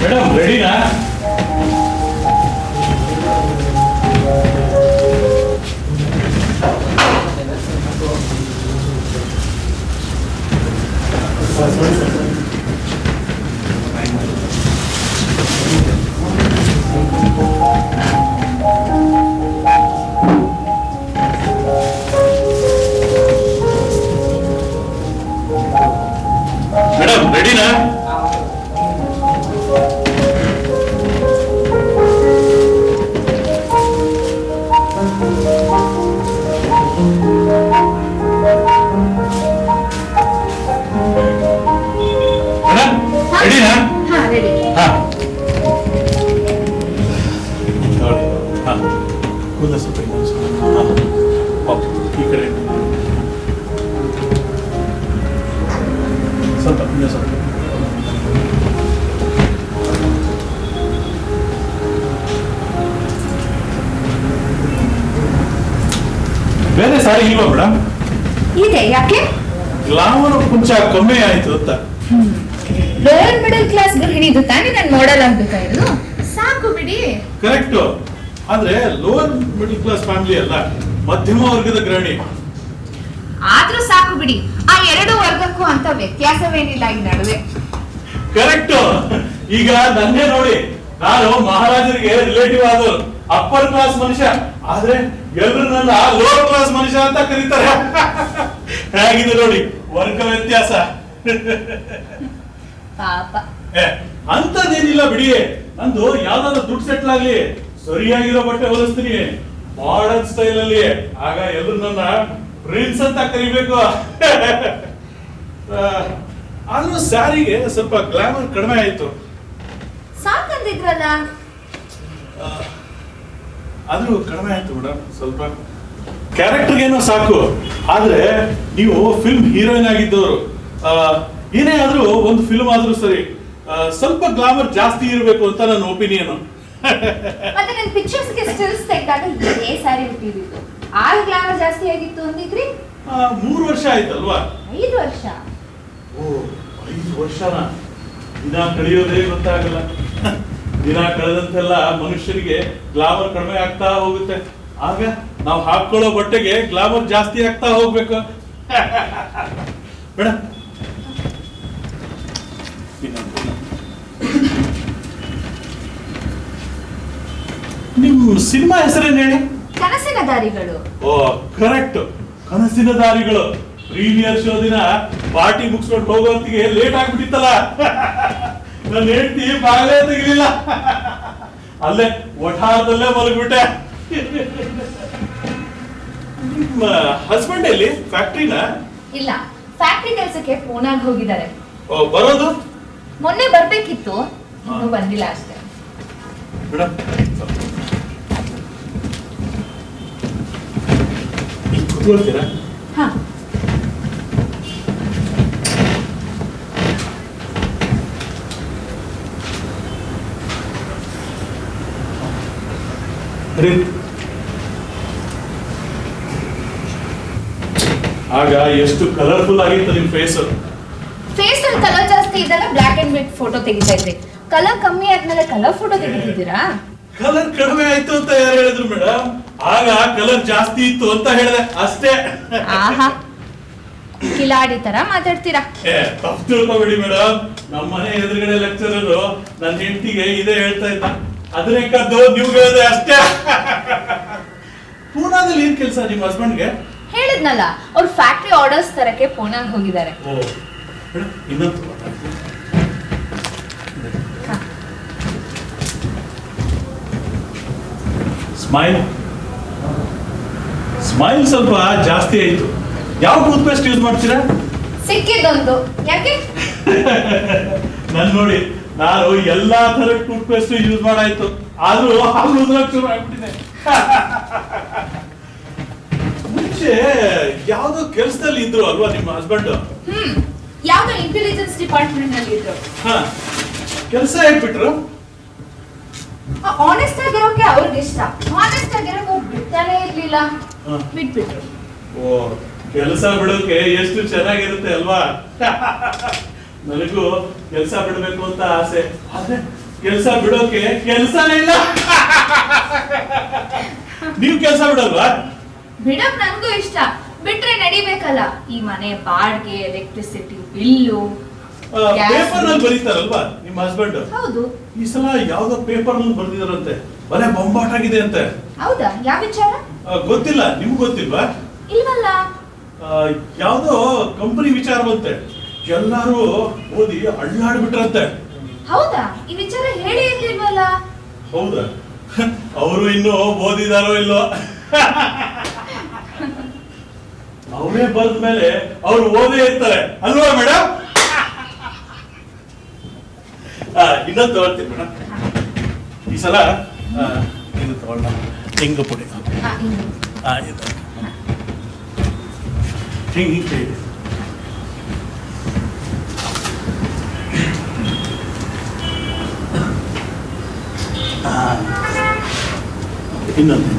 Madam ರೆಡಿನಾ? Madam ರೆಡಿನಾ? ರೆಡಿನಾ? ರೆಡಿ. ಕೂದಲ ಸ್ವಲ್ಪ ಈ ಕಡೆ ಸ್ವಲ್ಪ ಸ್ವಲ್ಪ ಬೇರೆ ಸಾರಿ ಇಲ್ವಾ ಮೇಡಮ್? ಇದೆ, ಯಾಕೆ? ಗ್ಲಾಮರ್ ಕೊಂಚ ಕಮ್ಮಿ ಆಯ್ತು ಅಂತ. ಲೋಯರ್ ಮಿಡಲ್ ಕ್ಲಾಸ್ ಗೃಹಿಣಿದು ತಾನೇ ನಾನು ಮಾಡೆಲ್ ಆಗ್ಬೇಕಾಗಿರೋದು. ಸಾಕು ಬಿಡಿ. ಕರೆಕ್ಟ್. ಆದ್ರೆ ಲೋವರ್ ಮಿಡಲ್ ಕ್ಲಾಸ್ ಫ್ಯಾಮಿಲಿ ಅಲ್ಲ, ಮಧ್ಯಮ ವರ್ಗದ ಗೃಹಿಣಿ. ಆದ್ರೂ ಸಾಕು ಬಿಡಿ. ಆ ಎರಡು ವರ್ಗಕ್ಕೂ ಅಂತ ವ್ಯತ್ಯಾಸವೇನಿಲ್ಲ ಈ ನಡುವೆ. ಕರೆಕ್ಟ್. ಈಗ ನನ್ನೇ ನೋಡಿ, ನಾನು ಮಹಾರಾಜರಿಗೆ ರಿಲೇಟಿವ್ ಆದವರು, ಅಪ್ಪರ್ ಕ್ಲಾಸ್ ಮನುಷ್ಯ. ಆದ್ರೆ ಎಲ್ಲರೂ ನನ್ನ ಲೋವರ್ ಕ್ಲಾಸ್ ಮನುಷ್ಯ ಅಂತ ಕರೀತಾರೆ. ಹೇಗಿದೆ ನೋಡಿ ವರ್ಗ ವ್ಯತ್ಯಾಸ. ಪಾಪ. ಅಂತದೇನಿಲ್ಲ ಬಿಡಿ. ನಂದು ಯಾವ್ದಾದ್ರು ದುಡ್ಡು ಸೆಟ್ಲ್ ಆಗ್ಲಿ, ಸರಿಯಾಗಿರೋ ಬಟ್ಟೆ ಹೊಲಿಸ್ತೀನಿ ಮಾಡರ್ನ್ ಸ್ಟೈಲ್ ಅಲ್ಲಿ. ಆಗ ಎಲ್ಲರೂ ನನ್ನ ಪ್ರಿನ್ಸ್ ಅಂತ ಕರಿಬೇಕು. ಆದ್ರೂ ಸ್ಯಾರಿಗೆ ಸ್ವಲ್ಪ ಗ್ಲಾಮರ್ ಕಡಿಮೆ ಆಯ್ತು. ಸಾಕಂದಿದ್ರಲ್ಲ. ಆದ್ರೂ ಕಡಿಮೆ ಆಯ್ತು ಮೇಡಮ್, ಸ್ವಲ್ಪ ಕ್ಯಾರೆಕ್ಟರ್ಗೇನೋ ಸಾಕು. ಆದ್ರೆ ನೀವು ಫಿಲ್ಮ್ ಹೀರೋಯಿನ್ ಆಗಿದ್ದವರು, ಏನೇ ಆದ್ರೂ ಒಂದು ಫಿಲ್ಮ್ ಆದ್ರೂ ಸರಿ ಸ್ವಲ್ಪ ಗ್ಲಾಮರ್ ಜಾಸ್ತಿ ಇರಬೇಕು ಅಂತ ನನ್ನ ಒಪಿನಿಯನ್. ಮತ್ತೆ ನನ್ನ ಪಿಕ್ಚರ್ಸ್ಗೆ ಸ್ಟಿಲ್ಸ್ ತೆಗೆದಾಗ ಇದೇ ಸಾರಿ ಹುಟ್ಟಿದ್ದು. ಆಗ ಗ್ಲಾಮರ್ ಜಾಸ್ತಿ ಆಗಿತ್ತು ಅಂದಿದ್ರಿ. 3 ವರ್ಷ ಆಯ್ತಲ್ವಾ? 5 ವರ್ಷ. ಓ 5 ವರ್ಷನ? ದಿನ ಕಳೆಯೋದೇ ಗೊತ್ತಾಗಲ್ಲ. ದಿನ ಕಳೆದಂತೆಲ್ಲ ಮನುಷ್ಯರಿಗೆ ಗ್ಲಾಮರ್ ಕಡಿಮೆ ಆಗ್ತಾ ಹೋಗುತ್ತೆ. ಆಗ ನಾವು ಹಾಕೊಳ್ಳೋ ಬಟ್ಟೆಗೆ ಗ್ಲಾಮರ್ ಜಾಸ್ತಿ ಆಗ್ತಾ ಹೋಗ್ಬೇಕು. ಮೇಡಮ್ ನಿಮ್ ಸಿನಿಮಾ ಹೆಸರೇನು ಹೇಳಿ? ಕನಸಿನ ದಾರಿಗಳು. ಓ ಕರೆಕ್ಟ್, ಕನಸಿನ ದಾರಿಗಳು. ಪ್ರೀಮಿಯರ್ ಶೋ ದಿನ ಪಾರ್ಟಿ ಮುಗಿಸ್ಕೊಂಡು ಹೋಗೋತ್ತಿಗೆ ಲೇಟ್ ಆಗ್ಬಿಟ್ಟಿತ್ತಲ್ಲ. ನನ್ನ ಹೆಂಡತಿ ಬಾಗಲೇ ತೆಗಿಲಿಲ್ಲ, ಅಲ್ಲೇ ಒಠಾರದಲ್ಲೇ ಮಲಗ್ಬಿಟ್ಟೆ. ನಿಮ್ಮ ಹಸ್ಬೆಂಡ್ ಎಲ್ಲಿ? ಫ್ಯಾಕ್ಟ್ರಿನ? ಇಲ್ಲ, ಫ್ಯಾಕ್ಟ್ರಿ ಕೆಲಸಕ್ಕೆ ಪೂನಾಗ್ ಹೋಗಿದ್ದಾರೆ. ಓ ಬರೋದು? ಮೊನ್ನೆ ಬರ್ಬೇಕಿತ್ತು, ಇನ್ನೂ ಬಂದಿಲ್ಲ ಅಷ್ಟೇ. ಮೇಡಮ್ ಕೂತ್ಕೊಳ್ತೀರಾ? ಹಾ. ಆಗ ಎಷ್ಟು ಕಲರ್ಫುಲ್ ಆಗಿತ್ತು ನಿಮ್ ಫೇಸ್. ಫೇಸ್ ಅಲ್ಲಿ ಕಲರ್ ಜಾಸ್ತಿ ಇದ್ದಾಗ ಬ್ಲಾಕ್ ಅಂಡ್ ವೈಟ್ ಫೋಟೋ ತೆಗಿತಾ ಇದ್ರಿ. ಕಲರ್ ಕಮ್ಮಿ ಆದ್ಮೇಲೆ ಕಲರ್ ಫೋಟೋ ತೆಗಿತಿದ್ದೀರಾ? ಕಲರ್ ಕಡಿಮೆ ಆಯ್ತು ಅಂತ ಯಾರು ಹೇಳಿದ್ರು ಮೇಡಮ್? ಆಗ ಕಲರ್ ಜಾಸ್ತಿ ಇತ್ತು ಅಂತ ಹೇಳಿದೆ ಅಷ್ಟೇ. ಆಹಾ, ಕಿಲಾಡಿ ತರ ಮಾತಾಡ್ತೀರಾ. ತಪ್ಪು ತಿಳ್ಕೊಬೇಡಿ ಮೇಡಮ್. ನಮ್ಮನೆ ಎದುರುಗಡೆ ಲೆಕ್ಚರರ್ ನನ್ನ ಹೆಂಡತಿಗೆ ಇದೇ ಹೇಳ್ತಾ ಇದ್ದ. ಅದನ್ನೇ ಕದ್ದು ನೀವು ಹೇಳಿದೆ ಅಷ್ಟೇ. ಪೂನಾದಲ್ಲಿ ಏನ್ ಕೆಲಸ ನಿಮ್ಮ ಹಸ್ಬೆಂಡ್ಗೆ? ಹೇಳಿದ್ನಲ್ಲ, ಅವ್ರು ಫ್ಯಾಕ್ಟ್ರಿ ಆರ್ಡರ್ಸ್ ತರಕ್ಕೆ ಪೂನಾಗ್ ಹೋಗಿದ್ದಾರೆ. ಓ ಮೇಡಮ್ ಇನ್ನೊಂದು ಸ್ಮೈಲ್ ಸ್ಮೈಲ್ ಸ್ವಲ್ಪ ಜಾಸ್ತಿ ಆಯ್ತು. ಯಾವ ಟೂತ್ ಪೇಸ್ಟ್ ಯೂಸ್ ಮಾಡ್ತೀರಾ? ಸಿಕ್ಕಿದ್ದೊಂದು. ಯಾಕೆ? ನನ್ ನೋಡಿ, ನಾನು ಎಲ್ಲಾ ತರ ಟೂತ್ ಪೇಸ್ಟ್ ಯೂಸ್ ಮಾಡಾಯ್ತು, ಆದ್ರೂ ಹಾಲು ಉದ್ರಕ್ ಶುರು ಆಗ್ಬಿಟ್ಟಿದೆ. ಮುಂಚೆ ಯಾವ್ದೋ ಕೆಲಸದಲ್ಲಿ ಇದ್ರು ಅಲ್ವಾ ನಿಮ್ಮ ಹಸ್ಬೆಂಡ್? ಯಾವ್ದೋ ಇಂಟೆಲಿಜೆನ್ಸ್ ಡಿಪಾರ್ಟ್ಮೆಂಟ್ ನಲ್ಲಿ ಇದ್ರು. ಕೆಲಸ ಹೇಳ್ಬಿಟ್ರು. ಆನೆಸ್ಟ್ ಆಗಿರೋಕೆ ಅವ್ರಿಗೆ ಇಷ್ಟ. ಆನೆಸ್ಟ್ ಆಗಿರೋಕೆ ಬಿಡ್ತಾನೆ ಇರ್ಲಿಲ್ಲ, ಬಿಟ್ಬಿಟ್ರು. ಓ, ಕೆಲಸ ಬಿಡೋಕೆ ಎಷ್ಟು ಚೆನ್ನಾಗಿರುತ್ತೆ ಅಲ್ವಾ? ನನಗೂ ಕೆಲಸ ಬಿಡಬೇಕು ಅಂತ ಆಸೆ. ಆದ್ರೆ ಕೆಲಸ ಬಿಡೋಕೆ ಕೆಲಸನೇ ಇಲ್ಲ. ನೀವು ಕೆಲಸ ಬಿಡಲ್ವಾ? ಬಿಡಕ್ ನನ್ಗೂ ಇಷ್ಟ, ಬಿಟ್ರೆ ನಡಿಬೇಕಲ್ಲ. ಈ ಮನೆ ಬಾಡ್ಗೆ, ಎಲೆಕ್ಟ್ರಿಸಿಟಿ ಬಿಲ್ಲು, ಪೇಪರ್ ನಲ್ಲಿ ಬರೀತಾರಲ್ವಾ ನಿಮ್ಮ ಹಸ್ಬೆಂಡ್? ಹೌದು. ಈ ಸಲ ಯಾವ್ದೋ ಪೇಪರ್ ನಲ್ಲಿ ಬರ್ದಿದಾರಂತೆ, ಮನೆ ಬೊಂಬಾಟ್ ಆಗಿದೆ ಅಂತೆ. ಹೌದಾ? ಯಾವ ವಿಚಾರ? ಗೊತ್ತಿಲ್ಲ, ನಿಮ್ಗೆ ಗೊತ್ತಿಲ್ವಾ? ಇಲ್ವಲ್ಲ. ಯಾವ್ದೋ ಕಂಪನಿ ವಿಚಾರ ಬಂತೆ, ಎಲ್ಲಾರು ಓದಿ ಅಳ್ಳಾಡ್ಬಿಟ್ರಂತೆ. ಹೌದಾ? ಈ ವಿಚಾರ ಹೇಳಿ ಇರ್ಲಿಲ್ವಲ್ಲ. ಹೌದಾ? ಅವರು ಇನ್ನು ಓದಿದಾರೋ ಇಲ್ಲೋ. ಅವರೇ ಬಂದ ಮೇಲೆ ಅವ್ರು ಓದೇ ಇರ್ತಾರೆ ಅಲ್ವಾ ಮೇಡಮ್? ಇನ್ನೊಂದು ತಗೊಳ್ತೀನಿ ಮೇಡಮ್. ಈ ಸಲ ಇದು ತಗೊಳ್ಳ, ತೆಂಗು ಪುಡಿ. ಹಿಂಗೆ ಇನ್ನೊಂದು.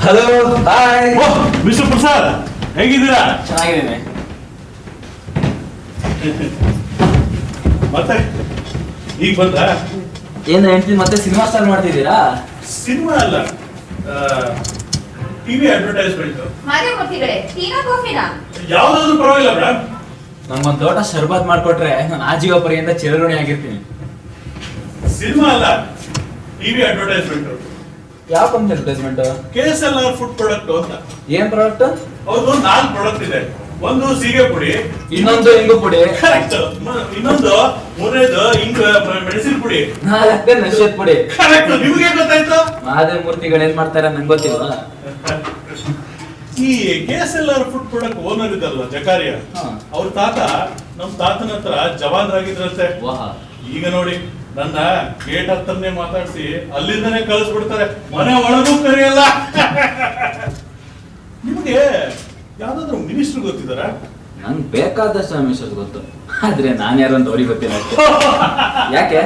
Hello, hi. ಮಿಸ್ಟರ್ ಪ್ರಸಾದ್, ಹೇಗಿದ್ದೀರಾ? ಚೆನ್ನಾಗಿದ್ದೀನಿ. ಮತ್ತೆ ಈಗ ಬಂದ? ಏನು ಹೆಂಡತಿ ಮತ್ತೆ ಸಿನಿಮಾ ಸ್ಟಾರ್ಟ್ ಮಾಡ್ತಿದ್ದೀರಾ? ಸಿನಿಮಾ ಅಲ್ಲ, ಟಿವಿ ಅಡ್ವರ್ಟೈಸ್ಮೆಂಟ್. ಮಾದೇ ಮೂರ್ತಿಗಳೇ, ಟೀನಾ ಕಾಫಿನಾ? ಯಾವ್ದಾದ್ರು ಪರವಾಗಿಲ್ಲ ಮೇಡಮ್. ನಂಗೊಂದು ದೊಡ್ಡ ಶರ್ಬತ್ ಮಾಡ್ಕೊಟ್ರೆ ನಾನು ಆಜೀವ ಪರ್ಯಂತ ಚಿರಋಣಿ ಆಗಿರ್ತೀನಿ. ಸಿನಿಮಾ ಅಲ್ಲ, ಟಿವಿ ಅಡ್ವರ್ಟೈಸ್ಮೆಂಟ್. ಯಾವ company advertisement? KSLR food product ಅಂತ. ಏನ್ ಪ್ರಾಡಕ್ಟ್? ಅವ್ರದ್ದು 4 ಪ್ರಾಡಕ್ಟ್ ಇದೆ. ಒಂದು ಸೀಗೆ ಪುಡಿ, ಇನ್ನೊಂದು ಇಂಗು ಪುಡಿ, ಕರೆಕ್ಟ್, ಇನ್ನೊಂದು ಮೂರನೇದು ಇಂಗ್ ಮೆಣಸಿನ ಪುಡಿ, ನಾಲ್ಕನೇ ನಶ್ಯತ್ ಪುಡಿ. ಕರೆಕ್ಟ್. ನಿಮ್ಗೆ ಗೊತ್ತಾಯ್ತು? ಮಾದೇ ಮೂರ್ತಿಗಳು ಏನ್ ಮಾಡ್ತಾರೆ ನಂಗೆ ಗೊತ್ತಿಲ್ವಾ? ಈ KSLR ಫುಡ್ ಪ್ರಾಡಕ್ಟ್ ಓನರ್ ಇದ್ದಲ್ವಾ ಜಕಾರಿಯ, ಅವ್ರ ತಾತ ನಮ್ ತಾತನ ಹತ್ರ ಜವಾನ್ರಾಗಿದ್ರಂತೆ. ಈಗ ನೋಡಿ ನನ್ನ ಗೇಟ್ ಹತ್ತನ್ನೇ ಮಾತಾಡ್ಸಿ ಅಲ್ಲಿಂದನೇ ಕಳಿಸ್ಬಿಡ್ತಾರೆ, ಮನೆ ಒಳಗೂ ಕರೆಯಲ್ಲ. ನಿಮ್ಗೆ ಯಾವ್ದಾದ್ರು ಮಿನಿಸ್ಟರ್ ಗೊತ್ತಿದಾರ? ನಂಗೆ ಬೇಕಾದಷ್ಟು ರಮೇಶ್ ಗೊತ್ತು, ಆದ್ರೆ ನಾನು ಯಾರು ಅಂತ ಅವ್ರಿಗೆ ಗೊತ್ತಿಲ್ಲ ಅಷ್ಟೇ. ಯಾಕೆ?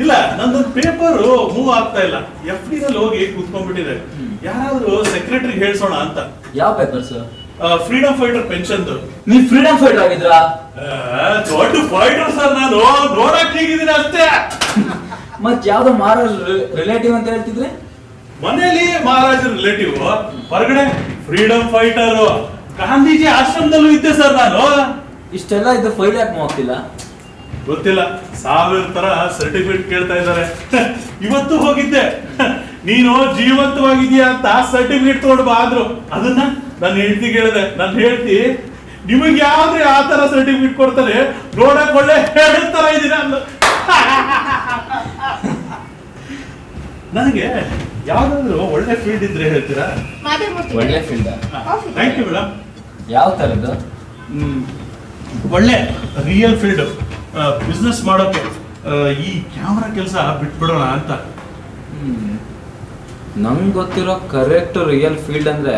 ಇಲ್ಲ, ನಂದೊಂದು ಪೇಪರ್ ಮೂವ್ ಆಗ್ತಾ ಇಲ್ಲ, FD ನಲ್ಲಿ ಹೋಗಿ ಕೂತ್ಕೊಂಡ್ಬಿಟ್ಟಿದೆ. ಯಾರಾದ್ರೂ ಸೆಕ್ರೆಟರಿ ಹೇಳ್ಸೋಣ ಅಂತ. ಯಾವ ಪೇಪರ್ಸ್? Freedom fighter pension. ನೀವ್ ಫ್ರೀಡಮ್ ಫೈಟರ್ ಆಗಿದ್ರಾ? ದೊಡ್ಡ ಫೈಟರ್ ಸರ್ ನಾನು, ನೋಡಕ್ ಹೀಗಿದ್ದೀನಿ ಅಷ್ಟೇ. ಮತ್ ಯಾವ್ದೋ ಮಹಾರಾಜ್ ರಿಲೇಟಿವ್ ಅಂತ ಹೇಳ್ತಿದ್ರೆ? ಮನೇಲಿ ಮಹಾರಾಜರ ರಿಲೇಟಿವ್, ಹೊರಗಡೆ ಫ್ರೀಡಮ್ ಫೈಟರ್. ಗಾಂಧೀಜಿ ಆಶ್ರಮದಲ್ಲೂ ಇದ್ದೆ ಸರ್ ನಾನು. ಇಷ್ಟೆಲ್ಲ ಇದು ಫೈಲ್ ಯಾಕೆ ಹೋಗ್ತಿಲ್ಲ? ಗೊತ್ತಿಲ್ಲ, 1000 ತರ ಸರ್ಟಿಫಿಕೇಟ್ ಕೇಳ್ತಾ ಇದ್ದಾರೆ. ಇವತ್ತು ಹೋಗಿದ್ದೆ, ನೀನು ಜೀವಂತವಾಗಿದೆಯಾ ಅಂತ ಸರ್ಟಿಫಿಕೇಟ್ ತಗೊಂಡು ಬಾ ಅಂದ್ರು. ಅದನ್ನ ನನ್ನ ಹೆಂಡತಿಗೆ ಹೇಳಿದೆ. ನನ್ನ ಹೆಂಡತಿ, ನಿಮಗೆ ಯಾವ್ದು ಆ ತರ ಸರ್ಟಿಫಿಕೇಟ್ ಕೊಡ್ತಾರೆ, ನೋಡಕ್ ಒಳ್ಳೆ ಹೇಳ್ತಾರ ಇದೀನ ಅಂದ. ನನಗೆ ಯಾವ್ದಾದ್ರು ಒಳ್ಳೆ ಫೀಲ್ಡ್ ಇದ್ರೆ ಹೇಳ್ತೀರಾ? ಮಾದೇ ಮೂರ್ತಿ ಒಳ್ಳೆ ಫೀಲ್ಡ್. Thank you madam. ಯಾವ ತರದ್ದು? ಒಳ್ಳೆ ರಿಯಲ್ ಫೀಲ್ಡ್, ಬಿಸ್ನೆಸ್ ಮಾಡೋಕೆ. ಈ ಕ್ಯಾಮ್ರಾ ಕೆಲಸ ಬಿಟ್ಬಿಡೋಣ ಅಂತ. ನಂಗೆ ಗೊತ್ತಿರೋ ಕರೆಕ್ಟ್ ರಿಯಲ್ ಫೀಲ್ಡ್ ಅಂದ್ರೆ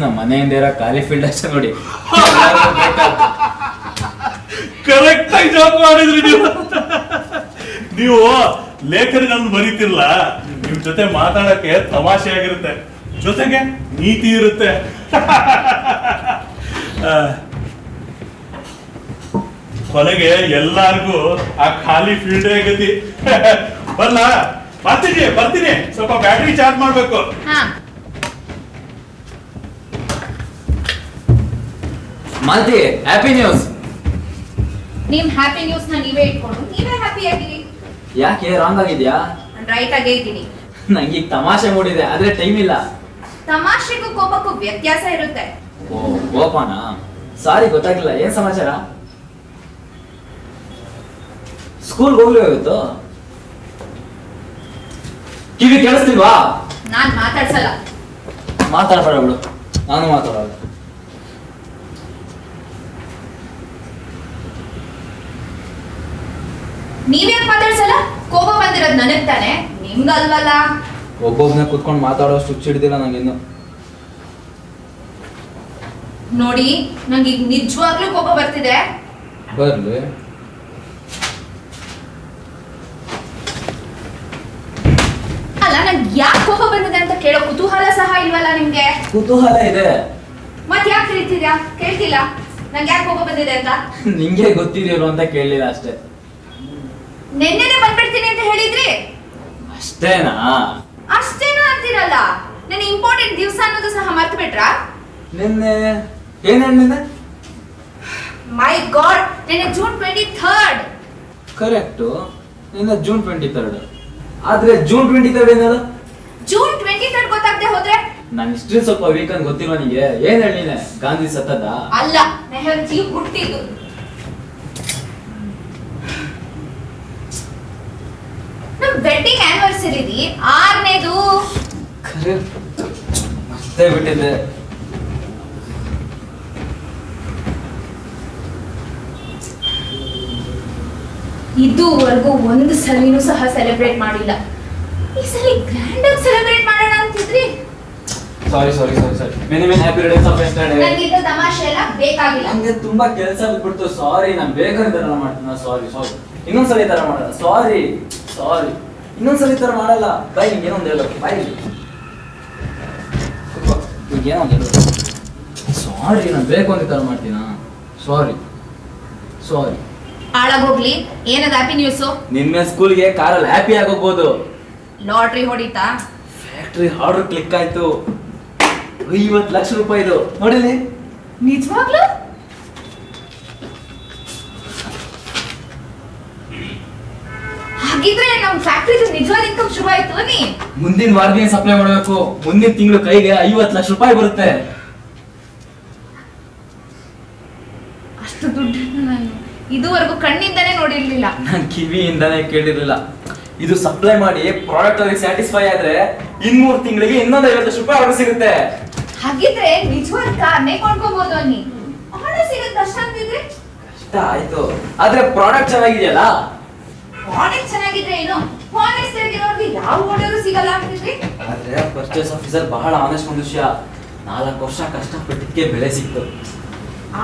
ನಮ್ಮ ಮನೆಯಿಂದ ಇರೋ ಖಾಲಿ ಫೀಲ್ಡ್ ಅಷ್ಟೇ ನೋಡಿ. ಕರೆಕ್ಟ್ ಆಗಿ ಜಾಬ್ ಮಾಡಿದ್ರಿ ನೀವು. ನೀವು ಲೇಖನಗಳನ್ನು ಬರೀತಿರ್ಲ, ನಿಮ್ ಜೊತೆ ಮಾತಾಡಕ್ಕೆ ತಮಾಷೆ ಆಗಿರುತ್ತೆ, ಜೊತೆಗೆ ನೀತಿ ಇರುತ್ತೆ. ಕೊನೆಗೆ ಎಲ್ಲಾರ್ಗೂ ಆ ಖಾಲಿ ಫೀಲ್ಡ್ ಗತಿ. ಬರಲ್ಲ, ಬರ್ತೀನಿ, ಸ್ವಲ್ಪ ಬ್ಯಾಟ್ರಿ ಚಾರ್ಜ್ ಮಾಡ್ಬೇಕು. Malti, happy news. ನಿಮ್ ಹ್ಯಾಪಿ ನ್ಯೂಸ್ ನ ನೀವೇ ಇಟ್ಕೊಂಡು ನೀವೇ ಹ್ಯಾಪಿ ಆಗಿರಿ. ಯಾಕೆ ರಾಂಗ್ ಆಗಿದ್ಯಾ? ನಾನು ರೈಟ್ ಆಗೇ ಇದ್ದೀನಿ. ನಂಗೆ ಈಗ ತಮಾಷೆ ಮೂಡಿದೆ, ಆದ್ರೆ ಟೈಮ್ ಇಲ್ಲ. ತಮಾಷೆಗೂ ಕೋಪಕ್ಕೂ ವ್ಯತ್ಯಾಸ ಇರುತ್ತೆ. ಓ, ಕೋಪನಾ? ಸಾರಿ, ಗೊತ್ತಾಗಿಲ್ಲ. ಏನ್ ಸಮಾಚಾರ? ಸ್ಕೂಲ್ ಹೋಗ್ಲೇಬೇಕು. ಕಿವಿ ಕೇಳಿಸ್ತಿಲ್ವಾ? ನಾನ್ ಮಾತಾಡ್ಸಲ್ಲ. ಮಾತಾಡ್ಬೇಡ ಬಿಡು, ನಾನು ಮಾತಾಡೋದು. ನೀವ್ಯಾಕೆ ಮಾತಾಡ್ಸಲ್ಲ? ಕೋಪ ಬಂದಿರೋದ್ ನನಗ್ ತಾನೆ, ನಿಮ್ಗಲ್ವಲ್ಲ. ಒಬ್ಬೊಬ್ನೇ ಕುತ್ಕೊಂಡು ಮಾತಾಡೋಷ್ಟು ಹುಚ್ಚು ಹಿಡ್ದಿಲ್ಲ ನಂಗಿನ್ನು. ನೋಡಿ, ನಂಗೆ ಈಗ ನಿಜವಾಗ್ಲೂ ಕೋಪ ಬರ್ತಿದೆ. ಬರ್ಲಿ. ಅಲ್ಲ, ನಂಗೆ ಯಾಕೆ ಕೋಪ ಬಂದಿದೆ ಅಂತ ಕೇಳೋ ಕುತೂಹಲ ಸಹ ಇಲ್ವಲ್ಲ ನಿಮ್ಗೆ? ಕುತೂಹಲ ಇದೆ. ಮತ್ ಯಾಕೆ ಯಾಕೆ ಹೇಳ್ತಿದ್ಯಾ? ಕೇಳ್ತಿಲ್ಲ ನಂಗೆ ಯಾಕೆ ಹೋಗೋ ಬಂದಿದೆ ಅಂತ? ನಿಂಗೆ ಗೊತ್ತಿದೆಯಲ್ಲ ಅಂತ ಕೇಳಲಿಲ್ಲ ಅಷ್ಟೇ. ನೆನ್ನೆನೆ ಬಂದ್ಬಿಡ್ತೀನಿ ಅಂತ ಹೇಳಿದ್ರಿ. ಅಷ್ಟೇನಾ? ಅಷ್ಟೇನಾ ಅಂತೀರಲ್ಲ, ನನ್ನ ಇಂಪಾರ್ಟೆಂಟ್ ದಿವಸ ಅನ್ನೋದು ಸಹ ಮರ್ತು ಬಿಟ್ರಾ? ನಿನ್ನೆ ಏನ್ ಹೇಳಿದೆ? ಮೈ ಗಾಡ್, ನಿನ್ನೆ ಜೂನ್ 23rd. ಕರೆಕ್ಟು, ನಿನ್ನೆ ಜೂನ್ 23rd. ಆದ್ರೆ ಜೂನ್ 23rd ಏನದು? ಜೂನ್ 23rd ಗೊತ್ತಾಗದೆ ಹೋದ್ರೆ? ನಾನು ಇಷ್ಟು ಸ್ವಲ್ಪ ವೀಕೆಂಡ್ ಗೊತ್ತಿಲ್ಲ ನಿಂಗೆ. ಏನ್ ಹೇಳಿನೆ? ಗಾಂಧಿ ಸತ್ತದ? ಅಲ್ಲ, ನೆಹರುಜಿ ಹುಟ್ಟಿದ್ದು. ನಮ್ ವೆಡ್ಡಿಂಗ್ ಆನಿವರ್ಸರಿ 6ನೇದು. ಕರೆಕ್ಟ್, ಮತ್ತೆ ಬಿಟ್ಟಿದ್ದೆ. ಇದುವರೆಗೂ ಒಂದು ಸಲಿನೂ ಸಹ ಸೆಲೆಬ್ರೇಟ್ ಮಾಡಿಲ್ಲ. ಈ ಸಲ ಗ್ರ್ಯಾಂಡ್ ಆಗಿ ಸೆಲೆಬ್ರೇಟ್ ಮಾಡೋಣ ಅಂತಿದ್ರಿ. Sorry many happy returns of yesterday. ನನಗಿಂತ ತಮಾಷೆ ಎಲ್ಲ ಬೇಕಾಗಿಲ್ಲ. ನಂಗೆ ತುಂಬಾ ಕೆಲಸ ಬಿಟ್ಬಿಡ್ತು. ಸಾರಿ, ನಾನು ಬೇಕಾದ್ರೆ ತರ ಮಾಡ್ತೀನಿ. ಸಾರಿ ಇನ್ನೊಂದ್ಸಲ ತರ ಮಾಡಲ್ಲ. ಸಾರಿ ಇನ್ನೊಂದ್ಸಲ ತರ ಮಾಡಲ್ಲ. ಬೈ, ನಿಂಗೆ ಏನೊಂದು ಹೇಳಬೇಕು. ಬೈ, ಏನೊಂದು ಹೇಳಬೇಕು. ಸಾರಿ, ನಾನು ಬೇಕು ಅಂತ ತರ ಮಾಡ್ತೀನಾ? ಸಾರಿ ಹಾಳಾಗೋಗ್ಲಿ. ಏನದ ಹ್ಯಾಪಿ ನ್ಯೂಸು? ನಿನ್ನೆ ಸ್ಕೂಲ್ಗೆ ಕಾರಲ್ಲಿ ಹ್ಯಾಪಿ ಆಗೋಗ್ಬೋದು. ಲಾಟ್ರಿ ಹೊಡಿತಾ? ಫ್ಯಾಕ್ಟ್ರಿ ಆರ್ಡರ್ ಕ್ಲಿಕ್ ಆಯ್ತು. 50 ಲಕ್ಷ ರೂಪಾಯಿದು ನೋಡಿಲಿ. ನಿಜವಾಗ್ಲೂ? ಹಾಗಿದ್ರೆ ನಮ್ ಫ್ಯಾಕ್ಟ್ರಿದು ನಿಜವಾದ ಇನ್ಕಮ್ ಶುರು ಆಯ್ತು ನೀ? ಮುಂದಿನ ವಾರದಿಂದ ಸಪ್ಲೈ ಮಾಡಬೇಕು. ಮುಂದಿನ ತಿಂಗಳು ಕೈಗೆ 50 ಲಕ್ಷ ರೂಪಾಯಿ ಬರುತ್ತೆ. ಅಷ್ಟು ದುಡ್ಡನ್ನು ನಾನು ಇದುವರೆಗೂ ಕಣ್ಣಿಂದಾನೇ ನೋಡಿರ್ಲಿಲ್ಲ. ನಾನು ಕಿವಿಯಿಂದಾನೇ ಕೇಳಿರ್ಲಿಲ್ಲ. ಇದು ಸಪ್ಲೈ ಮಾಡಿ ಪ್ರಾಡಕ್ಟ್ ಅವ್ರಿಗೆ ಸ್ಯಾಟಿಸ್ಫೈ ಆದ್ರೆ 3 ತಿಂಗಳಿಗೆ ಇನ್ನೊಂದು 50 ಲಕ್ಷ ರೂಪಾಯಿ ಆರ್ಡರ್ ಸಿಗುತ್ತೆ. ಹಾಗಿದ್ರೆ ನಿಜವಾದ ಕಾರ್ನೇ ಕೊಂಡ್ಕೋಬಹುದು ಅನ್ನಿ. ಆರ್ಡರ್ ಸಿಗೋದು ಕಷ್ಟ ಅಂತಿದ್ರೆ? ಕಷ್ಟ ಆಯ್ತು, ಆದ್ರೆ ಪ್ರಾಡಕ್ಟ್ ಚೆನ್ನಾಗಿದೆಯಲ್ಲ. ಪ್ರಾಡಕ್ಟ್ ಚೆನ್ನಾಗಿದ್ರೆ ಏನು, ಹಾನೆಸ್ಟ್ ಆಗಿರೋರ್ಗೆ ಯಾವ ಆರ್ಡರ್ ಸಿಗಲ್ಲ ಅಂತಿದ್ರಿ. ಆದ್ರೆ ಪರ್ಚೇಸ್ ಆಫೀಸರ್ ಬಹಳ ಆನೆಸ್ಟ್ ಮನುಷ್ಯ. 4 ವರ್ಷ ಕಷ್ಟಪಟ್ಟಿದ್ದಕ್ಕೆ ಬೆಲೆ ಸಿಕ್ತು.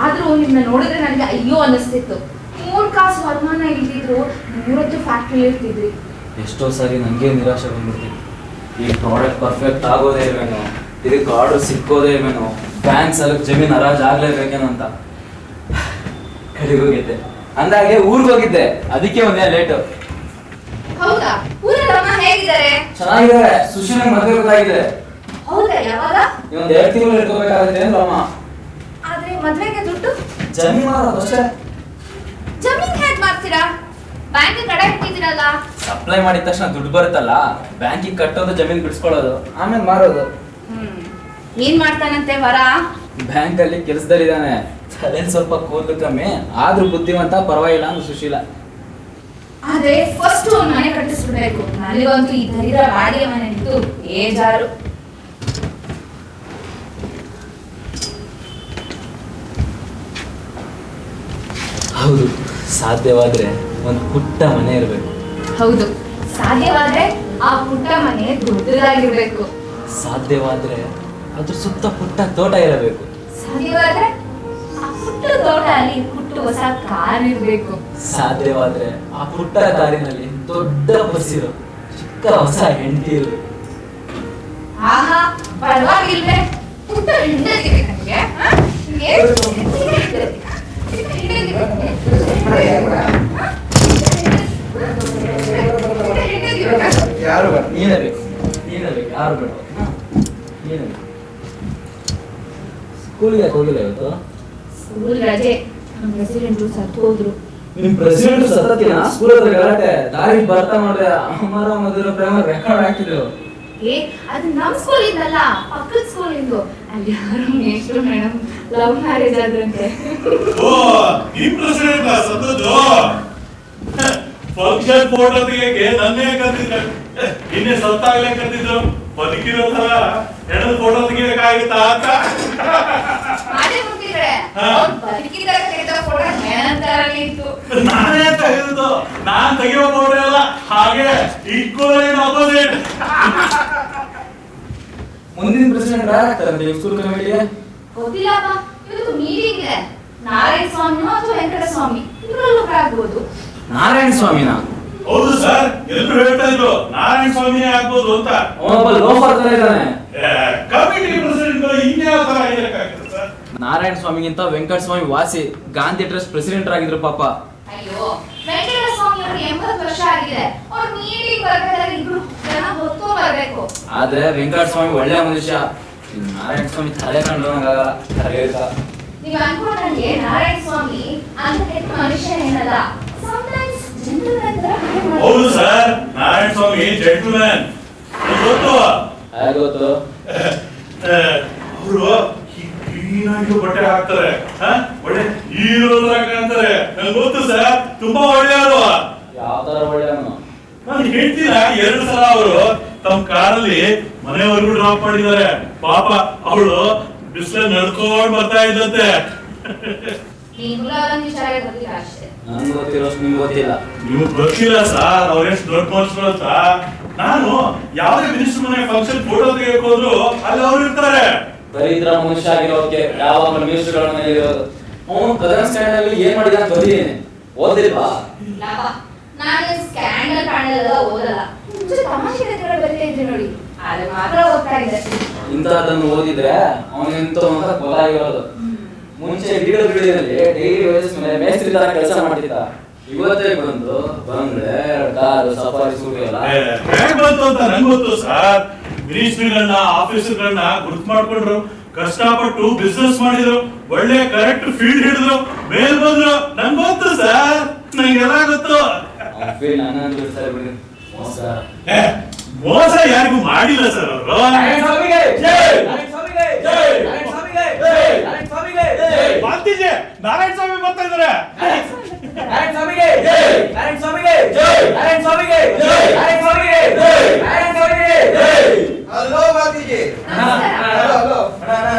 ಆದ್ರೂ ನಿಮ್ನ ನೋಡಿದ್ರೆ ನನಗೆ ಅಯ್ಯೋ ಅನ್ನಿಸ್ತಿತ್ತು. 3 ಕಾಸು ವರಮಾನ ಇಲ್ದಿದ್ರು 3 ಫ್ಯಾಕ್ಟ್ರಿ ಇರ್ತಿದ್ರಿ. ಎಷ್ಟೋ ಸಾರಿ ನನಗೆ ನಿರಾಶೆ ಬಂದ್ಬಿಡ್ತಿತ್ತು. ಈ ಪ್ರಾಡಕ್ಟ್ ಪರ್ಫೆಕ್ಟ್ ಆಗೋದೇ ಇಲ್ವೇನೋ, ಇದಕ್ಕೆ ಆರ್ಡರ್ ಸಿಕ್ಕೋದೇ ಇಲ್ವೇನೋ, ಬ್ಯಾಂಕ್ ಸಾಲಕ್ಕೆ ಜಮೀನು ಹರಾಜ್ ಆಗ್ಲೇಬೇಕೇನೋ ಅಂತ. ಕಡೆಗೆ ಹೋಗಿದ್ದೆ. ಅಂದಾಗೆ ಊರಿಗೆ ಹೋಗಿದ್ದೆ, ಅದಕ್ಕೆ ಒಂದೇ ಲೇಟು. ಹೌದಾ? ಊರಲ್ಲಿ ಅಮ್ಮ ಹೇಗಿದ್ದಾರೆ? ಚೆನ್ನಾಗಿದ್ದಾರೆ. ಸುಶೀಲ ಮದುವೆ ಗೊತ್ತಾಗಿದೆ. ಹೌದಾ? ಯಾವಾಗ? ಇನ್ನೊಂದು 2 ತಿಂಗಳು ಇಟ್ಕೋಬೇಕಾಗುತ್ತೆ ಅಮ್ಮ. ಆದ್ರೆ ಮದ್ವೆಗೆ ದುಡ್ಡು? ಜಮೀನು ಮಾರೋದು ಅಷ್ಟೇ. ಜಮೀನ್ ಹೇಗ್ ಮಾಡ್ತೀರಾ? ಬ್ಯಾಂಕ್ ಕಡೆ ಇಟ್ಟಿದ್ದೀರಲ್ಲ. ಸಪ್ಲೈ ಮಾಡಿದ ತಕ್ಷಣ ದುಡ್ಡು ಬರುತ್ತಲ್ಲ, ಬ್ಯಾಂಕಿಗೆ ಕಟ್ಟೋದು, ಜಮೀನು ಬಿಡಿಸ್ಕೊಳ್ಳೋದು, ಆಮೇಲೆ ಮಾರೋದು. ಏನ್ ಮಾಡ್ತಾನಂತೆ ವರ? ಬ್ಯಾಂಕ್ ಅಲ್ಲಿ ಕೆಲಸದಲ್ಲಿದ್ದಾನೆ. ತಲೆ ಸ್ವಲ್ಪ ಕೂದಲು ಕಮ್ಮಿ, ಆದ್ರೂ ಬುದ್ಧಿವಂತ, ಪರವಾಗಿಲ್ಲ ಅಂದ್ ಸುಶೀಲ. ಆದ್ರೆ ಫಸ್ಟ್ ಒಂದ್ ಮನೆ ಕಟ್ಟಿಸ್ಬಿಡ್ಬೇಕು. ನನಗಂತೂ ಈ ದರಿದ್ರ ಬಾಡಿಗೆ ಮನೆ ಇದ್ದು ಬೇಜಾರು. ಹೌದು, ಸಾಧ್ಯವಾದ್ರೆ ಒಂದು ಪುಟ್ಟ ಮನೆ ಇರಬೇಕು. ಹೌದು, ಸಾಧ್ಯವಾದ್ರೆ ಆ ಪುಟ್ಟ ಮನೆ ದೊಡ್ಡದಾಗಿರ್ಬೇಕು. ಸಾಧ್ಯವಾದ್ರೆ ಅದ್ರ ಸುತ್ತ ಪುಟ್ಟ ತೋಟ ಇರಬೇಕು. ಸಾಧ್ಯವಾದ್ರೆ ಆ ಪುಟ್ಟ ತೋಟ ಅಲ್ಲಿ ಪುಟ್ಟ ಹೊಸ ಕಾರ್ ಇರ್ಬೇಕು. ಸಾಧ್ಯವಾದ್ರೆ ಆ ಪುಟ್ಟ ಕಾರಿನಲ್ಲಿ ದೊಡ್ಡ ಬಸ್ ಇರೋ ಚಿಕ್ಕ ಹೊಸ ಹೆಂಡತಿ ಇರಬೇಕು. ಆಹಾ, ಪರವಾಗಿಲ್ವೇ? ಪುಟ್ಟ ಹೆಂಡತಿ ಬೇಕಂಗೆ? ಯಾರು ಬೇಡ, ನೀನೇ ಬೇಕು. ಯಾರು ಬೇಡ, ನೀನೇ ಬೇಕು. ಸ್ಕೂಲ್ಗೆ ಹೋಗಿಲ್ಲ ಇವತ್ತು? ಸ್ಕೂಲ್ ರಜೆ. ನಮ್ಮ ಪ್ರೆಸಿಡೆಂಟ್ ಸತ್ತು ಹೋದ್ರು. ನಿಮ್ ಪ್ರೆಸಿಡೆಂಟ್ ಸತ್ತತಿನ? ಸ್ಕೂಲ್ ಹತ್ರ ಗಲಾಟೆ, ದಾರಿ ಬರ್ತಾ ನೋಡ್ರೆ ಅಮರ ಮಧುರ ಪ್ರೇಮ ರೆಕಾರ್ಡ್ ಹಾಕಿದ್ರು. ಅದು ನಮ್ ಸ್ಕೂಲ್ ಇಂದಲ್ಲ, ಪಕ್ಕದ ಸ್ಕೂಲ್ ಇಂದು. ಅಲ್ಲಿ ಯಾರು ಮೇಷ್ಟ್ರು ಮೇಡಮ್ ಲವ್ ಮ್ಯಾರೇಜ್ ಆದ್ರಂತೆ. ಓ, ಈ ಪ್ರೆಸಿಡೆಂಟ್ ಸತ್ತದ್ದು? ಫಂಕ್ಷನ್ ಫೋಟೋ ತೆಗಿಯಕ್ಕೆ ನನ್ನೇ ಕರೆದಿದ್ರು. ಇನ್ನೇ ಸತ್ತಾಗ್ಲೇ ಕರೆದಿದ್ರು. ಬದುಕಿರೋ ತರ ಹೆಣದ ಫೋಟೋ ತೆಗಿಬೇಕಾಗಿತ್ತಾ ಅಂತ. ಅದೇ ಮುಟ್ಟಿದ್ರೆ ಅವ್ರು ಬದುಕಿದಾಗ ತೆಗೆದ ಫೋಟೋ ಮೇಣಂತರನೇ ಇತ್ತು. ನಾನೇ ತೆಗೆದು, ನಾನ್ ತೆಗಿಯೋ ಫೋಟೋ ಅಲ್ಲ, ಹಾಗೆ ಈಕ್ವಲ್ ಆಪೋಸಿಟ್. ಮುಂದಿನ ಪ್ರೆಸಿಡೆಂಟ್ ಯಾರಾಗ್ತಾರೆ ನಿಮ್ಮ ಸ್ಕೂಲ್ ಕಮಿಟಿಗೆ? ಗೊತ್ತಿಲ್ಲಪ್ಪ. ಇವತ್ತು ಮೀಟಿಂಗ್ ಇದೆ. ನಾರಾಯಣ ಸ್ವಾಮಿನೋ ಅಥವಾ ವೆಂಕಟ ಸ್ವಾಮಿ ಇಬ್ಬರಲ್ಲೂ ಆಗ್ಬೋದು. ನಾರಾಯಣ ಸ್ವಾಮಿನ? ಹೌದು ಸರ್, ಎಲ್ಲರೂ ಹೇಳ್ತಾ ಇದ್ರು ನಾರಾಯಣ ಸ್ವಾಮಿನೇ ಆಗ್ಬೋದು ಅಂತ. ಅವನೊಬ್ಬ ಲೋಫರ್ ತರ ಇದ್ದಾನೆ. ಕಮಿಟಿ ಪ್ರೆಸಿಡೆಂಟ್ ಇನ್ಯಾವ ತರ ಆಗಿರಕ್ಕಾಗ್ತದೆ ಸರ್? ನಾರಾಯಣ ಸ್ವಾಮಿಗಿಂತ ವೆಂಕಟ ಸ್ವಾಮಿ ವಾಸಿ ಗಾಂಧಿ ಟ್ರಸ್ಟ್ ಪ್ರೆಸಿಡೆಂಟ್ ಆಗಿದ್ರು ಪಾಪ. ಅಯ್ಯೋ, ವೆಂಕಟ ಸ್ವಾಮಿ ಅವ್ರಿಗೆ 80 ವರ್ಷ ಆಗಿದೆ. ಅವ್ರು ಮೀಟಿಂಗ್ ಬರ್ಬೇಕಾದ್ರೆ ಇಬ್ರು ಜನ ಹೊತ್ತು ಬರ್ಬೇಕು. ಆದ್ರೆ ವೆಂಕಟ ಸ್ವಾಮಿ ಒಳ್ಳೆ ಮನುಷ್ಯ. ನಾರಾಯಣ ಸ್ವಾಮಿ ತಲೆ ಕಂಡ್ರಂಗಾಗಲ್ಲ. ನೀವ್ ಅನ್ಕೊಂಡಂಗೆ ನಾರಾಯಣ ಸ್ವಾಮಿ ಅಂತ ಕೆಟ್ಟ ಮನುಷ್ಯ ಏನಲ್ಲ. Sometimes gentleman ತರ behave ಮಾಡ್ತಾರೆ. ಹೌದು ಸರ್, ನಾರಾಯಣ ಸ್ವಾಮಿ ಜೆಂಟಲ್ಮ್ಯಾನ್. ಗೊತ್ತು ಗೊತ್ತು. ಅವರು ಕ್ಲೀನಾಗಿ ಬಟ್ಟೆ ಹಾಕ್ತಾರೆ, ಒಳ್ಳೆ ಹೀರೋದಾಗ ಕಾಣ್ತಾರೆ. ನಂಗೆ ಗೊತ್ತು ಸರ್, ತುಂಬಾ ಒಳ್ಳೆಯವರು. ಯಾವ ತರ ಒಳ್ಳೆಯವನು? ನಾನು ಹೇಳ್ತೀನ 2 ಸಲ ಅವರು ತಮ್ಮ ಕಾರಲ್ಲಿ ಮನೆವರೆಗೂ ಡ್ರಾಪ್ ಮಾಡಿದ್ದಾರೆ. ಪಾಪ ಅವಳು ಬಿಸಿಲಲ್ಲಿ ನಡ್ಕೊಂಡು ಬರ್ತಾ ಇದ್ದಂತೆ. ಈಗಲೂ ಅದೊಂದು ವಿಚಾರ ಗೊತ್ತಿಲ್ಲ ಅಷ್ಟೇ. ನನ್ಗೆ ಗೊತ್ತಿರೋಷ್ಟು ನಿಮ್ಗೆ ಗೊತ್ತಿಲ್ಲ. ನಿಮ್ಗೆ ಗೊತ್ತಿಲ್ಲ ಸರ್, ಅವ್ರೆಷ್ಟು ದೊಡ್ಡ ಮನುಷ್ಯರು ಅಂತ. ನಾನು ಯಾವುದೇ ಮಿನಿಸ್ಟರ್ ಮನೆ ಫಂಕ್ಷನ್ ಫೋಟೋ ತೆಗೆಯಕ್ ಹೋದ್ರು ಅಲ್ಲಿ ಅವ್ರು ಇರ್ತಾರೆ. ದರಿದ್ರ ಮನುಷ್ಯ ಆಗಿರೋಕೆ ಯಾವಾಗ ಮಿನಿಸ್ಟರ್ಗಳ ಮೇಲೆ ಇರೋದು. ಅವನು ಕದನ ಸ್ಟ್ಯಾಂಡ್ ಅಲ್ಲಿ ಏನ್ ಮಾಡಿದ ಅಂತ ಓದಿದ್ದೀನಿ. ಓದಿಲ್ವಾ? ನಾನು ಸ್ಕ್ಯಾಂಡಲ್ ಕಾಣಲ್ಲ, ಓದಲ್ಲ. ಮುಂಚೆ ತಮಾಷೆ ಕಥೆಗಳು ಬರೀತಾ ಇದ್ರಿ ನೋಡಿ, ಅದು ಮಾತ್ರ ಓದ್ತಾ ಇದ್ದೆ. ಇಂಥದ್ದನ್ನು ಓದಿದ್ರೆ ಅವನೆಂತ ಅಂತ ಗೊತ್ತಾಗಿರೋದು. ಮುಂಚೆ ಗಿಡದಲ್ಲಿ ಡೈಲಿ ವೇಜಸ್ ಮೇಲೆ ಮೇಸ್ತ್ರಿ ತರ ಕೆಲಸ ಮಾಡ್ತಿದ್ದ. ಇವತ್ತೇ ಬಂದ್ರೆ ಕಾರು ಸಫಾರಿ ಸೂಟಿ ಎಲ್ಲ ಹೇಗ್ ಬಂತು ಅಂತ ನಂಗೆ ಗೊತ್ತು ಸರ್. ಮಿನಿಸ್ಟ್ರಿಗಳನ್ನ ಆಫೀಸರ್ಗಳನ್ನ ಗುರ್ತು ಮಾಡ್ಕೊಂಡ್ರು, ಕಷ್ಟಪಟ್ಟು ಬಿಸ್ನೆಸ್ ಮಾಡಿದ್ರು, ಒಳ್ಳೆ ಕರೆಕ್ಟ್ ಫೀಲ್ಡ್ ಹಿಡಿದ್ರು, ಮೇಲ್ ಬಂದ್ರು. ನಂಗೆ ಗೊತ್ತು ಸರ್, ನಂಗೆಲ್ಲ ಗೊತ್ತು. ಮೋಸ ಯಾರಿಗೂ ಮಾಡಿಲ್ಲ ಸರ್ ಅವರು. ನಾರಾಯಣ ಸ್ವಾಮಿ ಬರ್ತಾ ಇದಾರೆ. ಹಲೋ ಮಾತಿಜಿ.